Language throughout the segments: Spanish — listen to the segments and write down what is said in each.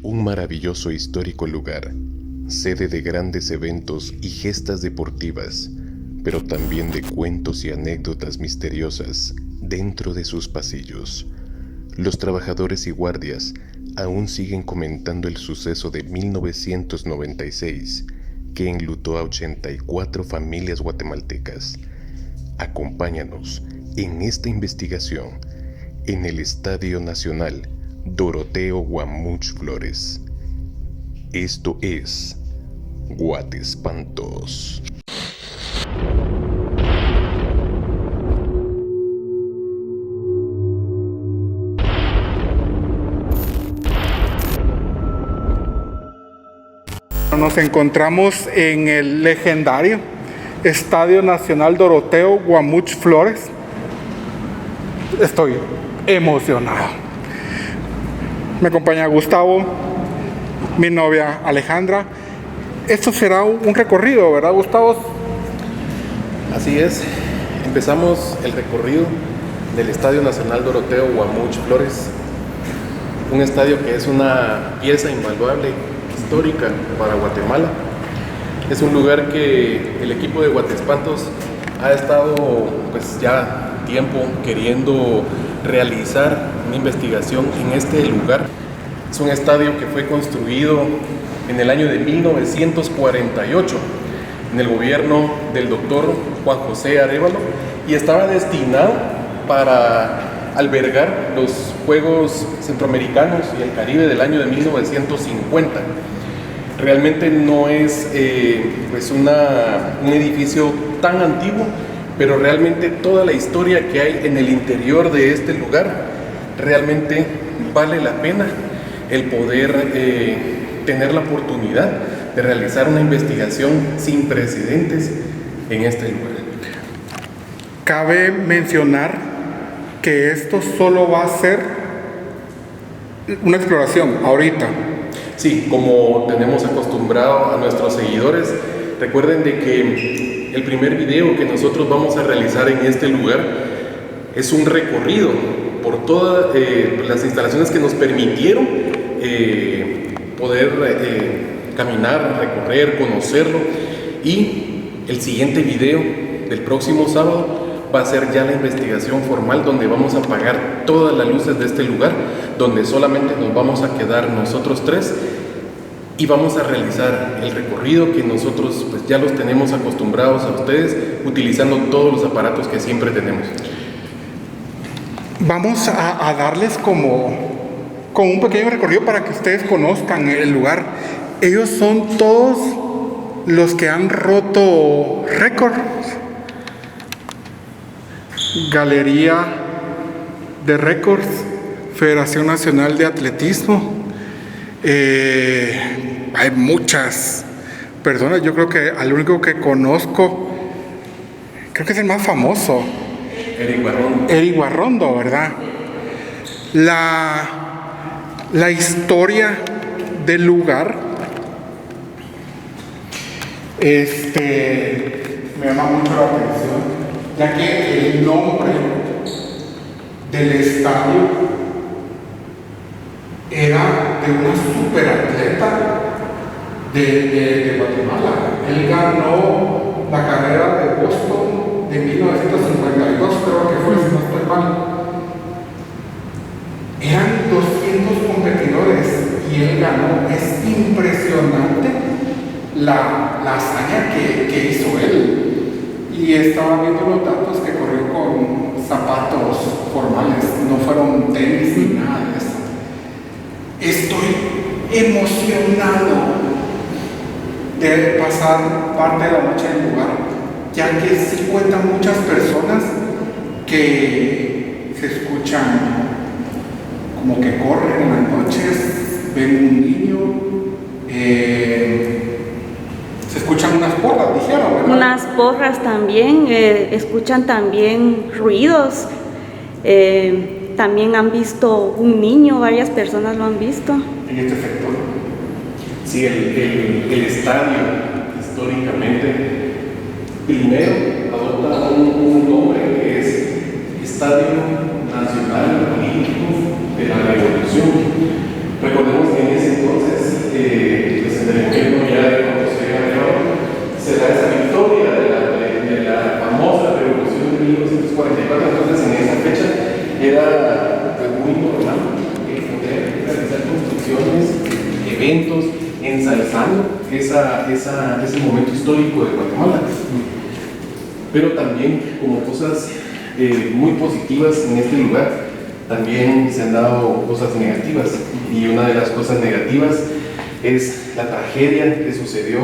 Un maravilloso e histórico lugar, sede de grandes eventos y gestas deportivas, pero también de cuentos y anécdotas misteriosas dentro de sus pasillos. Los trabajadores y guardias aún siguen comentando el suceso de 1996 que enlutó a 84 familias guatemaltecas. Acompáñanos en esta investigación en el Estadio Nacional Doroteo Guamuch Flores. Esto es Guatespantos. Nos encontramos en el legendario Estadio Nacional Doroteo Guamuch Flores. Estoy emocionado. Me acompaña Gustavo, mi novia Alejandra. Esto será un recorrido, ¿verdad, Gustavo? Así es, empezamos el recorrido del Estadio Nacional Doroteo Guamuch Flores, un estadio que es una pieza invaluable, histórica para Guatemala. Es un lugar que el equipo de Guatespantos ha estado pues ya tiempo queriendo realizar una investigación en este lugar. Es un estadio que fue construido en el año de 1948 en el gobierno del doctor Juan José Arévalo y estaba destinado para albergar los Juegos Centroamericanos y el Caribe del año de 1950. Realmente no es pues un edificio tan antiguo, pero realmente toda la historia que hay en el interior de este lugar realmente vale la pena el poder tener la oportunidad de realizar una investigación sin precedentes en este lugar. Cabe mencionar que esto solo va a ser una exploración ahorita. Sí, como tenemos acostumbrado a nuestros seguidores, recuerden de que el primer video que nosotros vamos a realizar en este lugar es un recorrido por todas las instalaciones que nos permitieron poder caminar, recorrer, conocerlo, y el siguiente video del próximo sábado va a ser ya la investigación formal, donde vamos a apagar todas las luces de este lugar, donde solamente nos vamos a quedar nosotros tres y vamos a realizar el recorrido que nosotros pues ya los tenemos acostumbrados a ustedes, utilizando todos los aparatos que siempre tenemos. Vamos a darles como un pequeño recorrido para que ustedes conozcan el lugar. Ellos son todos los que han roto récords. Galería de Récords, Federación Nacional de Atletismo. Hay muchas personas. Yo creo que al único que conozco, creo que es el más famoso, Eric Guarrondo, ¿verdad? La historia del lugar me llama mucho la atención, ya que el nombre del estadio era de una superatleta de Guatemala. Él ganó la carrera de Boston de 1952, creo que fue, si no estoy mal. Eran 200 competidores y él ganó. Es impresionante la hazaña que hizo él. Y estaba viendo los datos que corrió con zapatos formales, no fueron tenis ni nada de eso. Estoy emocionado de pasar parte de la noche en el lugar, ya que sí cuentan muchas personas que se escuchan como que corren en las noches, ven un niño, se escuchan unas porras, dijeron, ¿verdad? Unas porras también, escuchan también ruidos, también han visto un niño, varias personas lo han visto. En este sector. Sí, el estadio históricamente primero adopta un nombre que es Estadio Nacional Político de la Revolución. Recordemos que en ese entonces pues en el gobierno ya de cuando se da esa victoria de la famosa revolución de 1944. Entonces en esa fecha era pues, muy normal poder realizar construcciones, eventos, ensalzando ese momento histórico de Guatemala. Pero también como cosas muy positivas en este lugar, también se han dado cosas negativas, y una de las cosas negativas es la tragedia que sucedió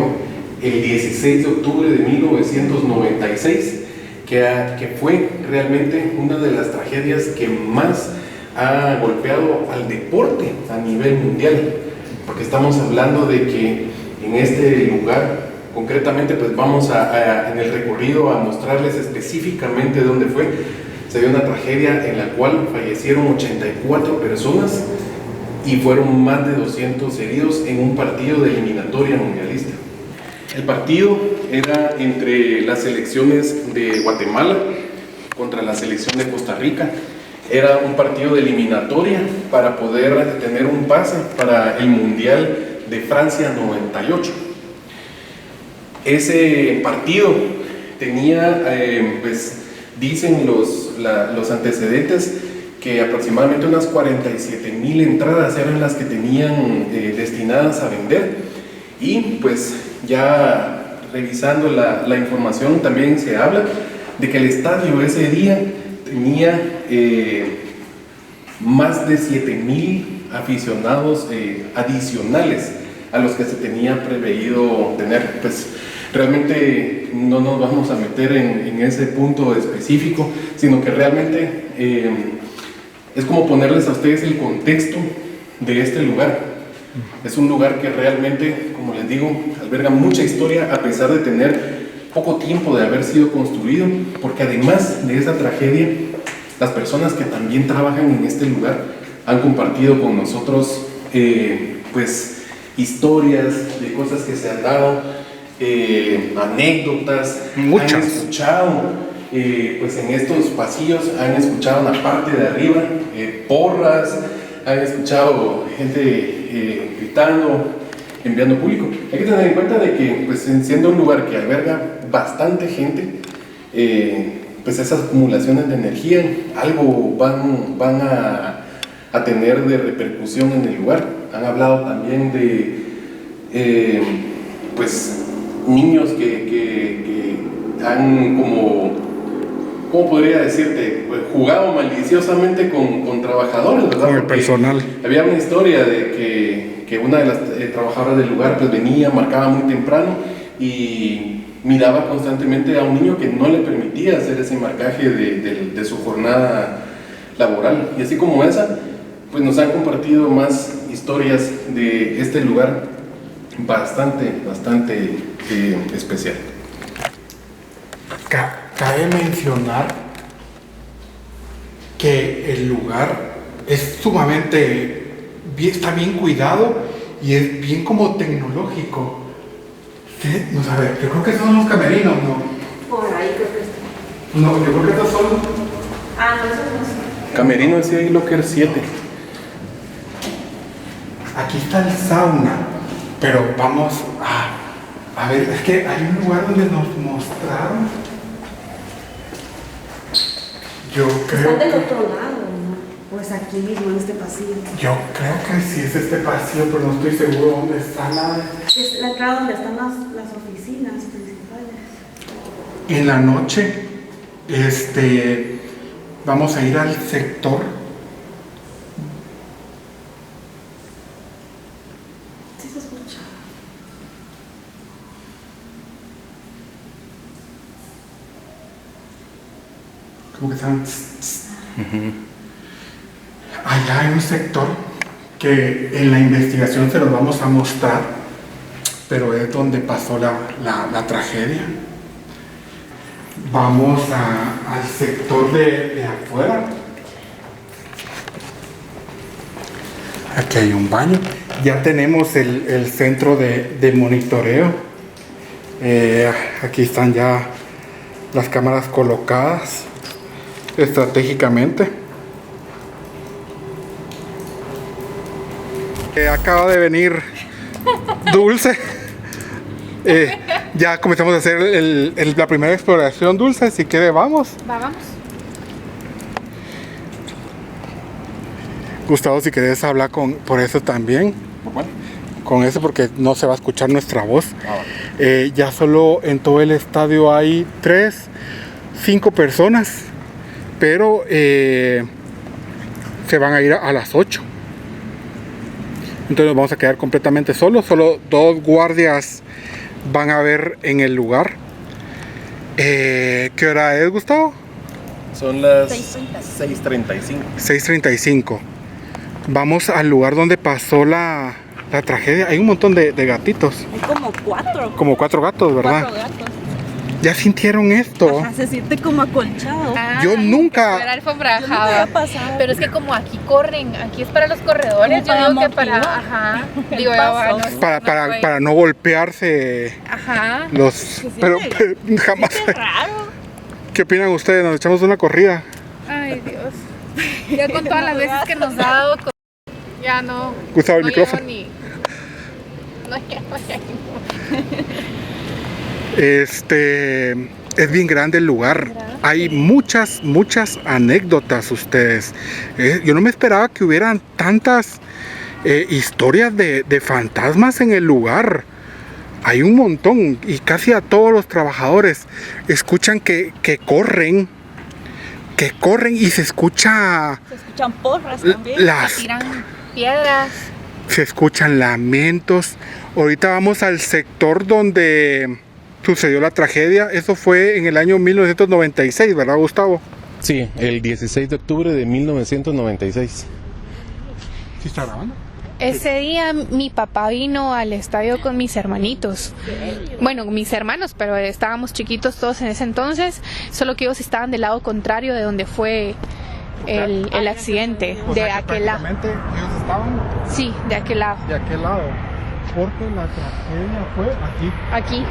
el 16 de octubre de 1996, que fue realmente una de las tragedias que más ha golpeado al deporte a nivel mundial, porque estamos hablando de que en este lugar, concretamente, pues vamos en el recorrido a mostrarles específicamente dónde fue. Se dio una tragedia en la cual fallecieron 84 personas y fueron más de 200 heridos en un partido de eliminatoria mundialista. El partido era entre las selecciones de Guatemala contra la selección de Costa Rica. Era un partido de eliminatoria para poder tener un pase para el Mundial de Francia 98. Ese partido tenía, pues dicen los antecedentes, que aproximadamente unas 47,000 entradas eran las que tenían destinadas a vender, y pues ya revisando la información también se habla de que el estadio ese día tenía más de 7,000 aficionados adicionales a los que se tenía preveído tener. Pues realmente no nos vamos a meter en ese punto específico, sino que realmente es como ponerles a ustedes el contexto de este lugar. Es un lugar que realmente, como les digo, alberga mucha historia, a pesar de tener poco tiempo de haber sido construido, porque además de esa tragedia, las personas que también trabajan en este lugar han compartido con nosotros pues historias de cosas que se han dado, anécdotas. Muchas. Han escuchado pues en estos pasillos, han escuchado en la parte de arriba porras, han escuchado gente gritando, enviando público. Hay que tener en cuenta de que pues siendo un lugar que alberga bastante gente, pues esas acumulaciones de energía algo van a tener de repercusión en el lugar. Han hablado también de pues niños que han ¿cómo podría decirte? Pues, jugado maliciosamente con trabajadores, ¿verdad? Con el personal. Había una historia de que una de las trabajadoras del lugar pues venía, marcaba muy temprano y miraba constantemente a un niño que no le permitía hacer ese marcaje de su jornada laboral. Y así como esa, pues nos han compartido más historias de este lugar bastante especial. Cabe mencionar que el lugar es sumamente está bien cuidado y es bien como tecnológico. ¿Sí? No sabe, yo creo que esos son los camerinos, ¿no? Por ahí creo que está. No, yo creo que estos son. Ah, no, esos no son. Camerino decía ahí Locker 7. Aquí está el sauna, pero vamos a ver, es que hay un lugar donde nos mostraron. Yo creo Están del que, otro lado, ¿no? Pues aquí mismo en este pasillo. yo creo que sí es este pasillo, pero no estoy seguro dónde está Es la entrada donde están las oficinas principales. En la noche, vamos a ir al sector. Sí se escucha. Como que están. Allá hay un sector que en la investigación se los vamos a mostrar, pero es donde pasó la tragedia. Vamos al sector de afuera. Aquí hay un baño. Ya tenemos el centro de monitoreo. Aquí están ya las cámaras colocadas estratégicamente. Acaba de venir Dulce. Ya comenzamos a hacer la primera exploración, Dulce. Si quiere, vamos. Vamos. Gustavo, si querés hablar por eso también. Bueno. Con eso, porque no se va a escuchar nuestra voz. Ya solo en todo el estadio hay 5 personas, pero se van a ir a las 8. Entonces nos vamos a quedar completamente solos. Solo 2 guardias van a ver en el lugar. ¿Qué hora es, Gustavo? Son las 6:35. 6:35. Vamos al lugar donde pasó la tragedia. Hay un montón de gatitos. Hay como 4. Como 4 gatos, ¿verdad? 4 gatos. ¿Ya sintieron esto? Ajá, se siente como acolchado. Yo nunca- Era alfombra, Yo nunca ajá. había pasado. Pero es que como aquí corren, aquí es para los corredores, Como yo digo que para para, amortiguar ajá, el digo, paso. no, Para no golpearse ajá. los... siente- Pero jamás... Qué raro. ¿Qué opinan ustedes? ¿Nos echamos una corrida? Ay, Dios. Ya con todas las veces que nos ha dado, ya no. Gustavo, el no micrófono. llego ni- No llego. Es bien grande el lugar. Hay muchas anécdotas, ustedes. Yo no me esperaba que hubieran tantas historias de fantasmas en el lugar. Hay un montón y casi a todos los trabajadores escuchan que corren y se escucha Se escuchan porras también. Tiran piedras. se escuchan lamentos. Ahorita vamos al sector donde sucedió la tragedia. Eso fue en el año 1996, ¿verdad, Gustavo? Sí, el 16 de octubre de 1996. ¿Sí está grabando? Ese día mi papá vino al estadio con mis hermanitos. Bueno, mis hermanos, pero estábamos chiquitos todos en ese entonces, solo que ellos estaban del lado contrario de donde fue el accidente, de aquel lado. Ellos estaban Sí, de aquel lado. de aquel lado, porque la tragedia fue aquí. Aquí.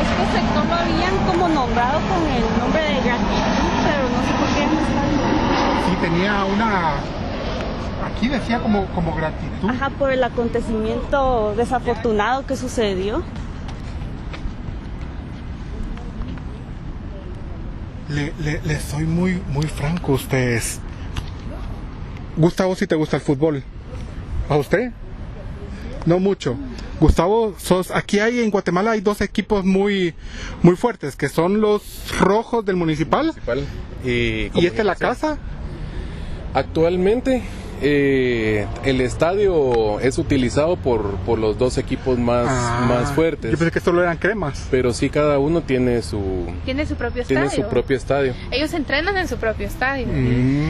Este sector lo habían como nombrado con el nombre de gratitud, pero no sé por qué no está. Sí, tenía una... Aquí decía como gratitud. Ajá, por el acontecimiento desafortunado que sucedió. Les soy muy franco a ustedes. Gustavo, si te gusta el fútbol. ¿A usted? No mucho. Gustavo, aquí en Guatemala hay 2 equipos muy fuertes, que son los rojos del municipal. ¿Y esta es la casa? Actualmente el estadio es utilizado por los 2 equipos más fuertes. Yo pensé que solo eran cremas. Pero sí, cada uno tiene su Tiene su propio estadio. Ellos entrenan en su propio estadio.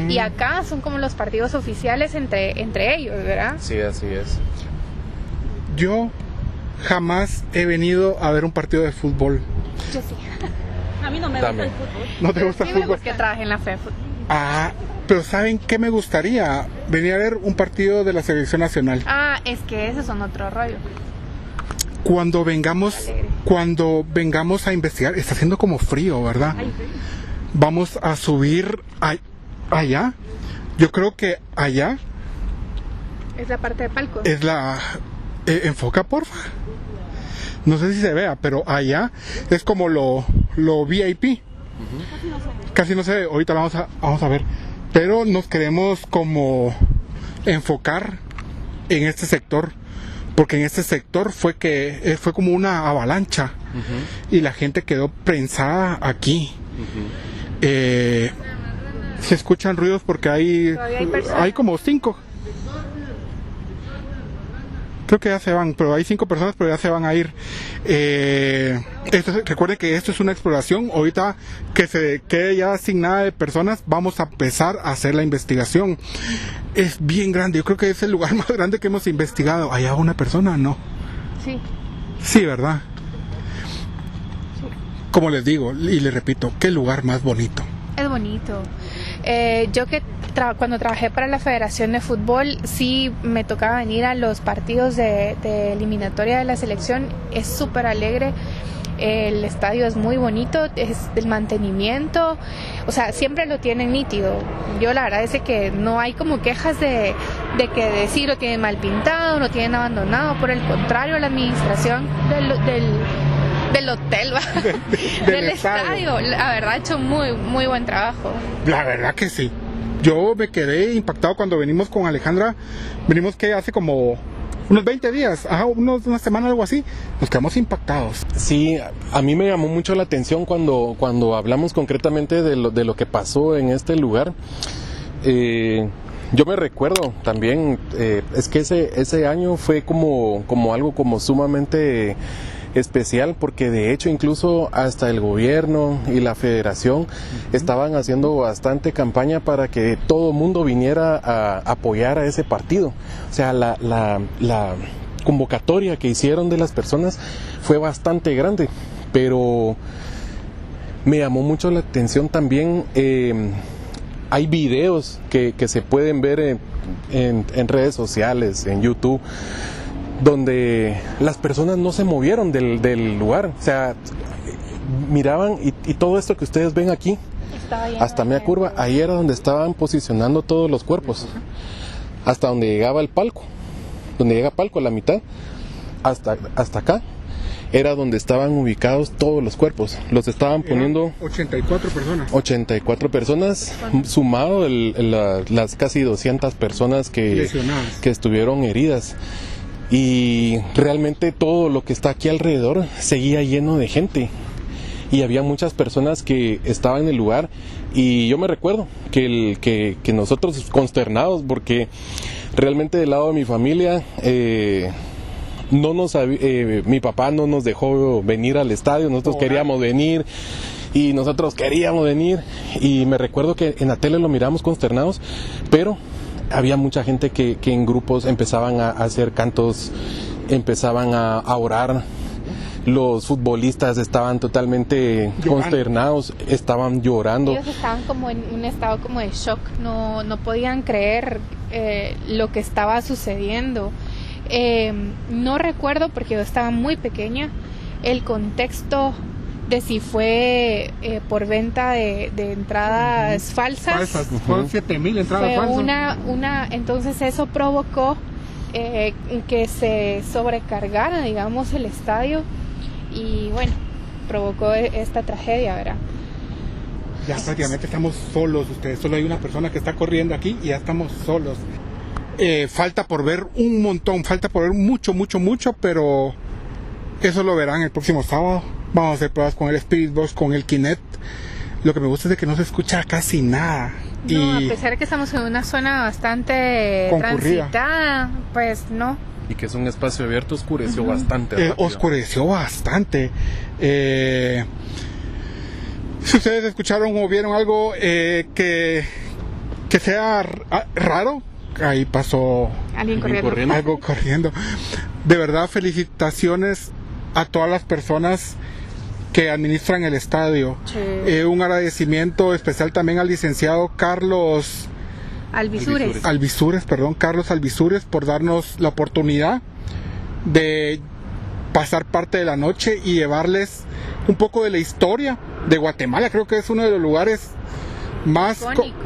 Y acá son como los partidos oficiales entre ellos, ¿verdad? Sí, así es. Yo jamás he venido a ver un partido de fútbol. Yo sí. A mí no me También. gusta el fútbol. ¿No te gusta el Sí, me fútbol? gusta que trabaje en la FEF. Pero ¿saben qué me gustaría? Venir a ver un partido de la selección nacional. Es que esos son otro rollo. Cuando vengamos a investigar, está haciendo como frío, ¿verdad? Vamos a subir allá. Yo creo que allá Es la parte de palco. es la... enfoca, porfa. No sé si se vea, pero allá es como lo VIP. Casi no se ve. Ahorita vamos a ver. Pero nos queremos como enfocar en este sector, porque en este sector fue como una avalancha y la gente quedó prensada aquí. Se escuchan ruidos porque Todavía hay personas. hay como 5. Creo que ya se van, pero hay 5 personas, pero ya se van a ir. Recuerden que esto es una exploración. Ahorita que se quede ya asignada de personas, vamos a empezar a hacer la investigación. Es bien grande. Yo creo que es el lugar más grande que hemos investigado. ¿Allá una persona? No. Sí. Sí, ¿verdad? Como les digo y les repito, qué lugar más bonito. Es bonito. Cuando trabajé para la Federación de Fútbol, sí me tocaba venir a los partidos de eliminatoria de la selección. Es súper alegre. El estadio es muy bonito, es el mantenimiento, o sea, siempre lo tienen nítido. Yo la verdad es que no hay como quejas de que decir lo tienen mal pintado, lo tienen abandonado. Por el contrario, la administración del hotel, del estadio, la verdad ha hecho muy, muy buen trabajo. La verdad que sí. Yo me quedé impactado cuando venimos con Alejandra. Venimos que hace como unos 20 días, una semana, algo así. Nos quedamos impactados. Sí, a mí me llamó mucho la atención cuando hablamos concretamente de lo que pasó en este lugar. Yo me recuerdo también, es que ese año fue como algo como sumamente especial, porque de hecho incluso hasta el gobierno y la federación estaban haciendo bastante campaña para que todo el mundo viniera a apoyar a ese partido. O sea, la convocatoria que hicieron de las personas fue bastante grande, pero me llamó mucho la atención también. Hay videos que se pueden ver en redes sociales, en YouTube, donde las personas no se movieron del lugar. O sea, miraban y todo esto que ustedes ven aquí, hasta media curva, ahí era donde estaban posicionando todos los cuerpos, hasta donde llegaba el palco, donde llega palco a la mitad, hasta acá. Era donde estaban ubicados todos los cuerpos. Los estaban poniendo 84 personas. 84 personas, sumado las casi 200 personas que estuvieron heridas. Y realmente todo lo que está aquí alrededor seguía lleno de gente. Y había muchas personas que estaban en el lugar. Y yo me recuerdo que nosotros consternados, porque realmente del lado de mi familia, mi papá no nos dejó venir al estadio. Nosotros queríamos venir y nosotros queríamos venir, y me recuerdo que en la tele lo miramos consternados, pero había mucha gente que en grupos empezaban a hacer cantos, empezaban a orar. Los futbolistas estaban totalmente consternados, estaban llorando. Ellos estaban como en un estado como de shock, no podían creer lo que estaba sucediendo. No recuerdo, porque yo estaba muy pequeña, el contexto de si fue por venta de entradas falsas. Fueron 7,000 entradas falsas. Entonces eso provocó que se sobrecargara, digamos, el estadio, y bueno, provocó esta tragedia, ¿verdad? Ya prácticamente estamos solos ustedes, solo hay una persona que está corriendo aquí y ya estamos solos. Falta por ver un montón, falta por ver mucho, pero eso lo verán el próximo sábado. Vamos a hacer pruebas con el Spirit Box, con el Kinect. Lo que me gusta es de que no se escucha casi nada. No, a pesar de que estamos en una zona bastante concurrida, transitada, pues no. Y que es un espacio abierto, oscureció bastante. Oscureció bastante. Si ustedes escucharon o vieron algo que sea raro, ahí pasó alguien corriendo. Algo corriendo. De verdad, felicitaciones a todas las personas que administran el estadio. Sí. Un agradecimiento especial también al licenciado Carlos Alvisures, por darnos la oportunidad de pasar parte de la noche y llevarles un poco de la historia de Guatemala. Creo que es uno de los lugares más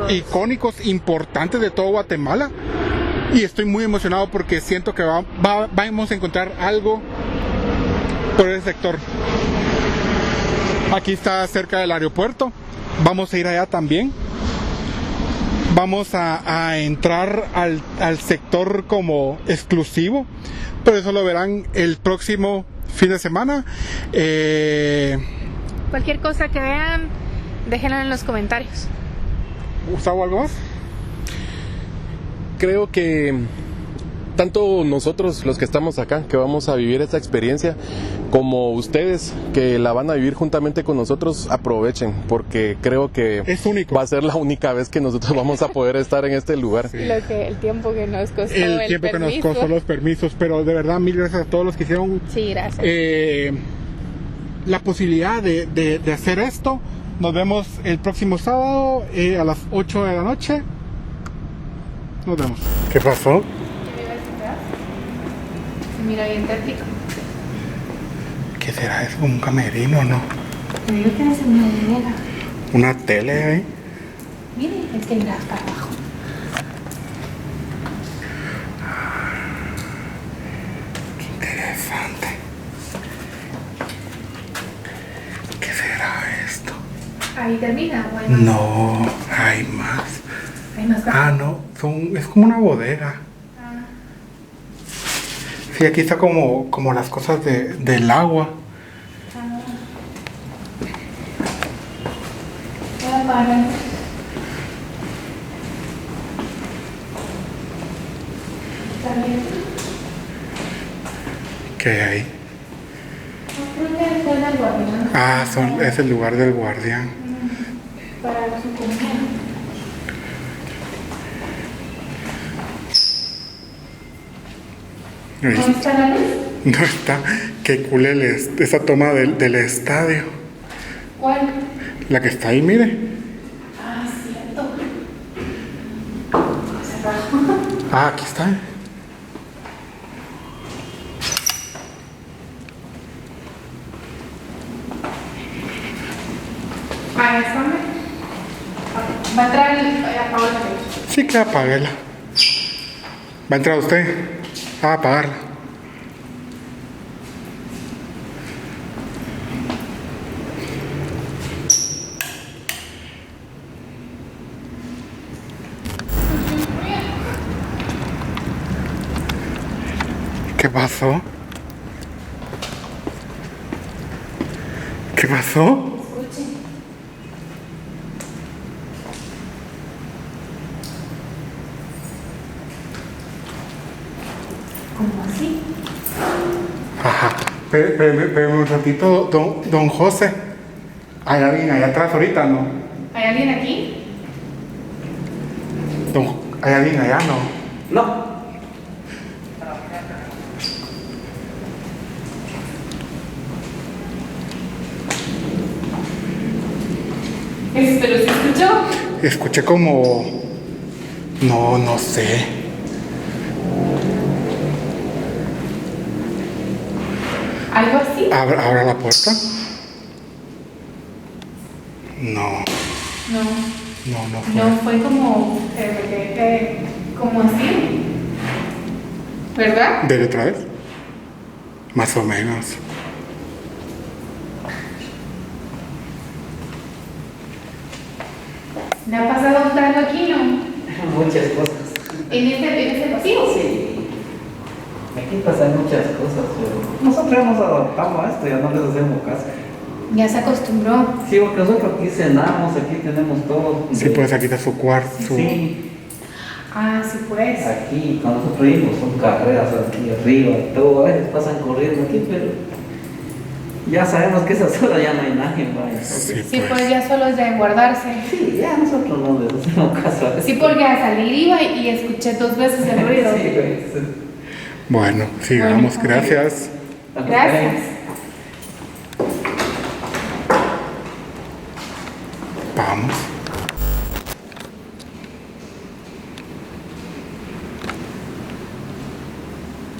icónicos, importantes de todo Guatemala, y estoy muy emocionado porque siento que vamos a encontrar algo por ese sector. Aquí está cerca del aeropuerto, vamos a ir allá también. Vamos a entrar al sector como exclusivo, pero eso lo verán el próximo fin de semana. Cualquier cosa que vean, déjenla en los comentarios. ¿Gustavo, algo más? Creo que tanto nosotros, los que estamos acá, que vamos a vivir esta experiencia, como ustedes que la van a vivir juntamente con nosotros, aprovechen, porque creo que es único. Va a ser la única vez que nosotros vamos a poder estar en este lugar. Sí. El tiempo que nos costó que nos costó los permisos, pero de verdad mil gracias a todos los que hicieron gracias. La posibilidad de hacer esto. Nos vemos el próximo sábado a las 8 de la noche. Nos vemos. ¿Qué pasó? Mira bien tértico. ¿Qué será eso? ¿Un camerino o no? Te digo que es una bodega. ¿Una tele ahí? Mire, es que miras para abajo. Qué interesante. ¿Qué será esto? Ahí termina, o hay más. No, hay más. Hay más. No, es como una bodega. Sí, aquí está como las cosas del agua. ¿Qué hay ahí? Es el lugar del guardián. Para su comida. ¿No está la luz? No está. Qué cool esa toma del estadio. ¿Cuál? La que está ahí, mire. Ah, cierto. Aquí está. Ahí está. Va a entrar apagó la luz. Sí, que apáguela. ¿Va a entrar usted? A apagarla. ¿Qué pasó? ¿Qué pasó? ¿Cómo así? Ajá. Pero un ratito, don José. Hay alguien allá atrás ahorita, ¿no? ¿Hay alguien aquí? ¿Hay alguien allá, no? No. ¿Pero se escuchó? Escuché como... No sé. ¿Algo así? ¿Abra la puerta? No fue. No, fue como... como así. ¿Verdad? ¿De otra vez? Más o menos. ¿Le ha pasado algo aquí, no? Muchas cosas. ¿En este pasillo? Sí. Aquí pasan muchas cosas, pero nosotros ya nos adaptamos a esto, ya no les hacemos caso. Ya se acostumbró. Sí, porque nosotros aquí cenamos, aquí tenemos todo. Sí, pues aquí está su cuarto. Sí, Ah, sí, pues. aquí cuando nosotros vimos son carreras aquí arriba, todo, a veces pasan corriendo aquí, pero ya sabemos que esas horas ya no hay nadie, vaya. Sí, Sí, pues ya solo es de guardarse. Sí, ya nosotros no les hacemos caso a eso. Sí, porque a salir iba y escuché 2 veces el ruido. Sí, güey. Bueno, sigamos. Bueno, Gracias. Gracias. Vamos.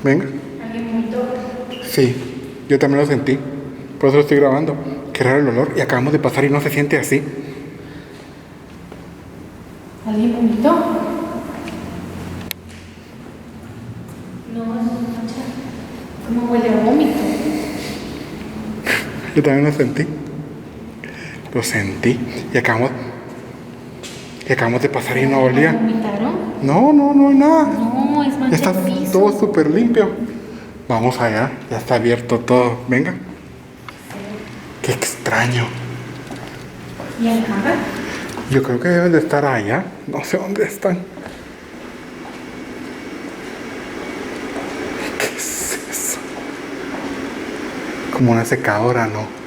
Venga. ¿Alguien vomitó? Sí, yo también lo sentí. Por eso lo estoy grabando. Qué raro el olor. Y acabamos de pasar y no se siente así. ¿Alguien vomitó? No, no mancha. ¿Cómo huele a vómito? Yo también lo sentí. Lo sentí. Y acabamos de pasar y no olía. ¿Vomitaron? No hay nada. No, es Ya mancha está de piso. todo súper limpio. Vamos allá. Ya está abierto todo. Venga. Qué extraño. ¿Y Alejandra? Yo creo que deben de estar allá. No sé dónde están. ¿Qué es eso? Como una secadora, ¿no?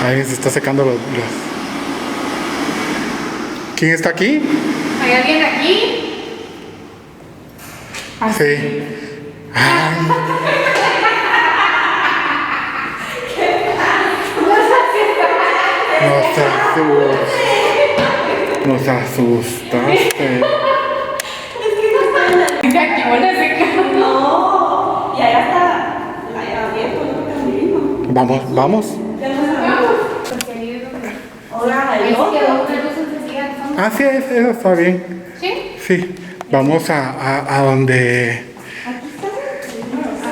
Alguien se está secando los... ¿Quién está aquí? ¿Hay alguien aquí? Sí. Ay. Nos asustaste. Se activó la seca. No, y allá está abierto, ¿no? Vamos, vamos. Porque ahí es donde... Ahora, Ahí el se quedó otro. una luz encendida al fondo. Ah, sí, eso está bien. ¿Sí? Sí. Vamos a donde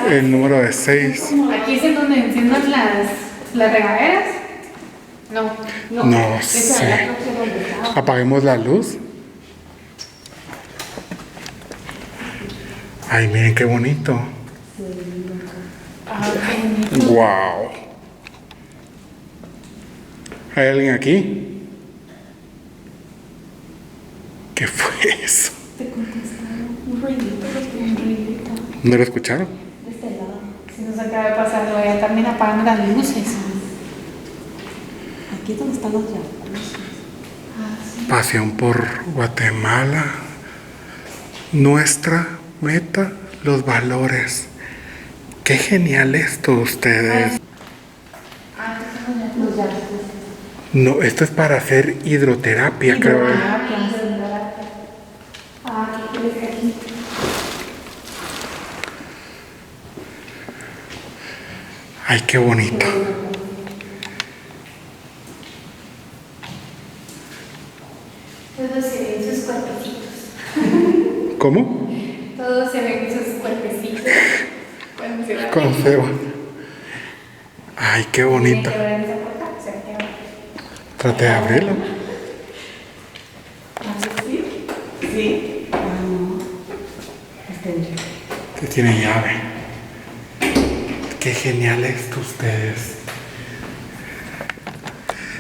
el número de 6. Aquí es en donde enciendan las regaderas. No. No Esa sé. era la noche donde estaba. Apaguemos la luz. Ay, miren qué bonito. Ah, qué bonito. Wow. ¿Hay alguien aquí? ¿Qué fue eso? Te contestaron un ruidito. ¿No lo escucharon? De este lado. Si nos acaba de pasar, allá también apagan las luces. Aquí es donde están los llaves. Pasión por Guatemala. Nuestra meta, los valores. Qué genial esto ustedes. Los llaves. No, esto es para hacer hidroterapia, creo. Ah, ¿qué quieres que aquí? Ay, qué bonito. Todos se ven sus cuerpecitos. ¿Cómo? Todos se ven sus cuerpecitos. Cuando se van. Con cebo. Ay, qué bonito. Tiene que ver esa puerta, se activa. Traté de abrirlo. Sí. Ah, no. Que tiene llave. Qué genial esto ustedes.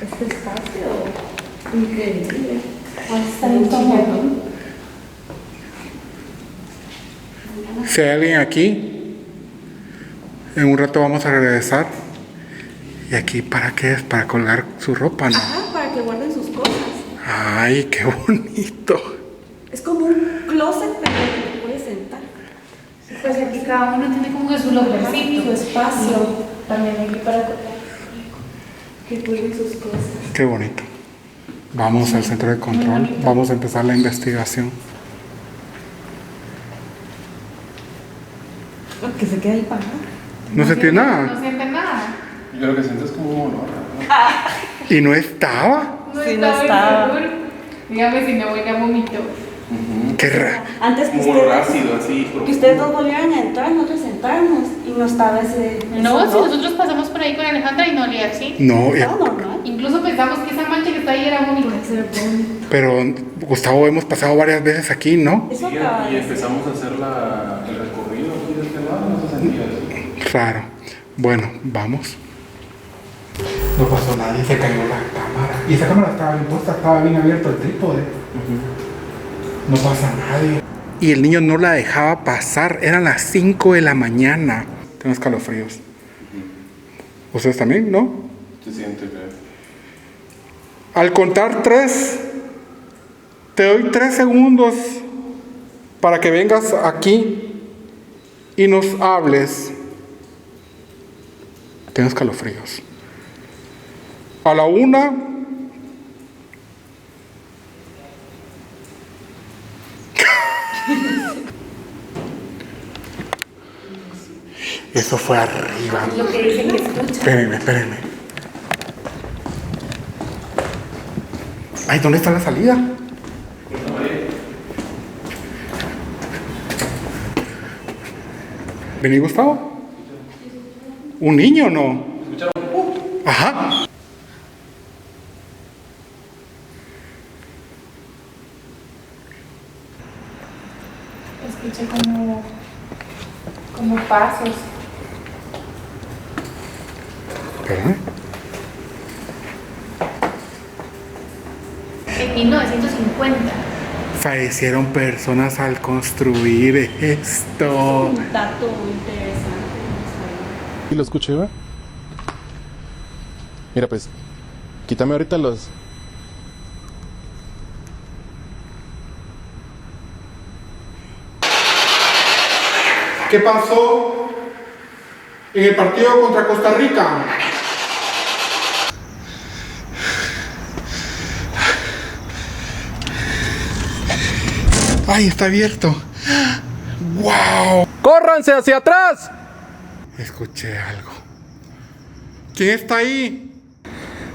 Este espacio. Increíble. Está bien tomado. Si hay alguien aquí, en un rato vamos a regresar. ¿Y aquí para qué es? Para colgar su ropa, ¿no? Ajá, para que guarden sus cosas. Ay, qué bonito. Es como un closet, pero que te puedes sentar. Pues aquí cada uno tiene como que su lugarcito, Su espacio. También aquí para colgar. Que cuiden sus cosas. Qué bonito. Vamos al centro de control. Vamos a empezar la investigación. Que se quede ahí parado. No sentí No nada. siente nada. Yo lo que siento es como un olor. Y no estaba. No Sí, no estaba estaba. seguro. Dígame si no voy a vomitar. Qué raro. Antes que Como un olor ustedes, ácido, así. que ustedes dos volvieran a entrar, nosotros entramos y no estaba ese. No, ese si olor. nosotros pasamos por ahí con Alejandra y no olía así. No, Estaba normal. Incluso pensamos que esa mancha que está ahí era vómito. pero Gustavo, hemos pasado varias veces aquí, ¿no? Eso Sí, acaba y de ser. empezamos a hacer el recorrido aquí de este lado, no se sentía así. Raro. Bueno, vamos. No pasó nadie, se cayó la cámara. Y esa cámara estaba bien puesta, estaba bien abierto el trípode. No pasa nadie. Y el niño no la dejaba pasar, eran las 5 de la mañana. Tengo escalofríos. ¿Ustedes también, no? Se siente que... Al contar 3, te doy 3 segundos para que vengas aquí y nos hables. Tengo escalofríos. A la 1. Eso fue arriba. Lo que dicen que escucha. Espérenme. Ay, ¿dónde está la salida? ¿Vení, Gustavo? ¿Un niño o no? Ajá. Escuché como pasos. Espérame. En 1950. Fallecieron personas al construir esto. Un dato interesante. ¿Y lo escuché, va? Mira, pues, Quítame ahorita los... ¿Qué pasó en el partido contra Costa Rica? ¡Ay, está abierto! ¡Wow! ¡Córranse hacia atrás! Escuché algo. ¿Quién está ahí?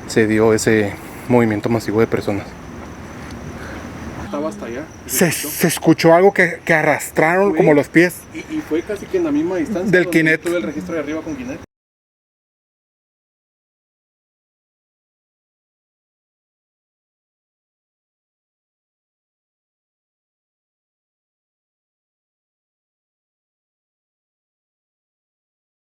Se dio ese movimiento masivo de personas. Estaba hasta allá. Se escuchó algo que arrastraron Fue- como los pies. Y fue casi que en la misma distancia Del donde Kinect. tuve el registro de arriba con Kinect.